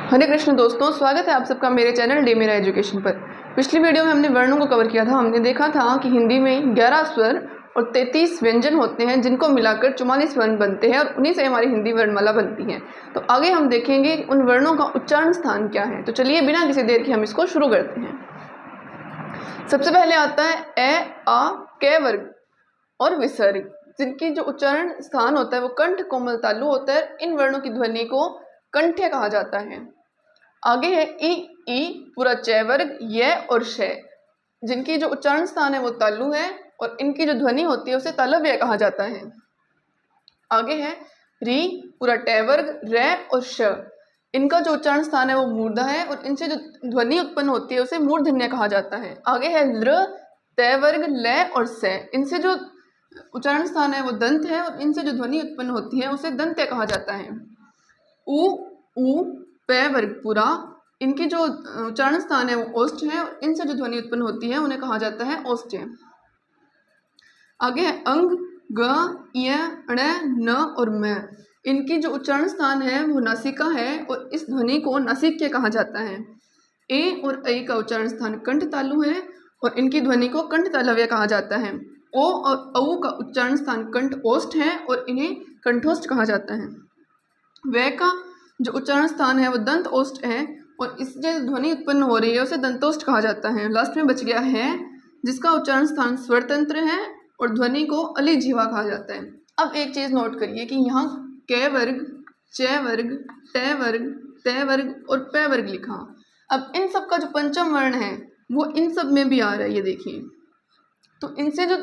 हरे कृष्ण दोस्तों, स्वागत है आप सबका मेरे चैनल डे मेरा एजुकेशन पर। पिछली वीडियो में हमने वर्णों को कवर किया था। हमने देखा था कि हिंदी में 11 स्वर और 33 व्यंजन होते हैं, जिनको मिलाकर 44 वर्ण बनते हैं और उन्हीं से हमारी हिंदी वर्णमाला बनती है। तो आगे हम देखेंगे उन वर्णों का उच्चारण स्थान क्या है। तो चलिए बिना किसी देर के हम इसको शुरू करते हैं। सबसे पहले आता है ए, आ, कै वर्ग और विसर्ग, जिनकी जो उच्चारण स्थान होता है वो कंठ, कोमल, तालु होता है। इन वर्णों की ध्वनि को कंठ्य कहा जाता है। आगे है ई, पूरा चै वर्ग, य और श, जिनकी जो उच्चारण स्थान है वो तालु है और इनकी जो ध्वनि होती है उसे तालव्य कहा जाता है। आगे है री, पूरा टे वर्ग, रे और श, इनका जो उच्चारण स्थान है वो मूर्धा है और इनसे जो ध्वनि उत्पन्न होती है उसे मूर्धन्य कहा जाता है। आगे है लृ, तय वर्ग, लय और से, इनसे जो उच्चारण स्थान है वो दंत है और इनसे जो ध्वनि उत्पन्न होती है उसे दंत्य कहा जाता है। उ, पै वर्ग पूरा, इनकी जो उच्चारण स्थान है वो ओष्ठ है और इनसे जो ध्वनि उत्पन्न होती है उन्हें कहा जाता है ओष्ठ्य। आगे है अंग, ग, य, ण, न और म, इनकी जो उच्चारण स्थान है वो नासिका है और इस ध्वनि को नासिक्य कहा जाता है। ए और ऐ का उच्चारण स्थान कंठ तालु है और इनकी ध्वनि को कंठ तालव्य कहा जाता है। ओ और औ का उच्चारण स्थान कंठ ओष्ठ है और इन्हें कंठोष्ठ कहा जाता है। व का जो उच्चारण स्थान है वो दंत ओष्ठ है और इससे ध्वनि उत्पन्न हो रही है उसे दंतोष्ठ कहा जाता है। लास्ट में बच गया है, जिसका उच्चारण स्थान स्वरतंत्र है और ध्वनि को अलिजीवा कहा जाता है। अब एक चीज नोट करिए कि यहाँ कै वर्ग, च वर्ग, ट वर्ग, त वर्ग और पै वर्ग लिखा। अब इन सब का जो पंचम वर्ण है वो इन सब में भी आ रहा है, ये देखिए। तो इनसे जो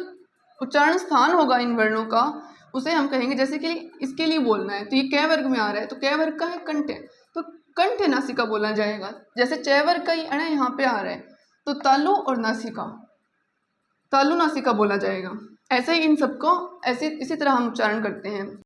उच्चारण स्थान होगा इन वर्णों का उसे हम कहेंगे, जैसे कि इसके लिए बोलना है तो ये कै वर्ग में आ रहा है तो कै वर्ग का है कंठ है तो कंठ नासिका बोला जाएगा। जैसे च वर्ग का ये अण यहाँ पे आ रहा है तो तालु और नासिका, तालु नासिका बोला जाएगा। ऐसे ही इन सबको ऐसे इसी तरह हम उच्चारण करते हैं।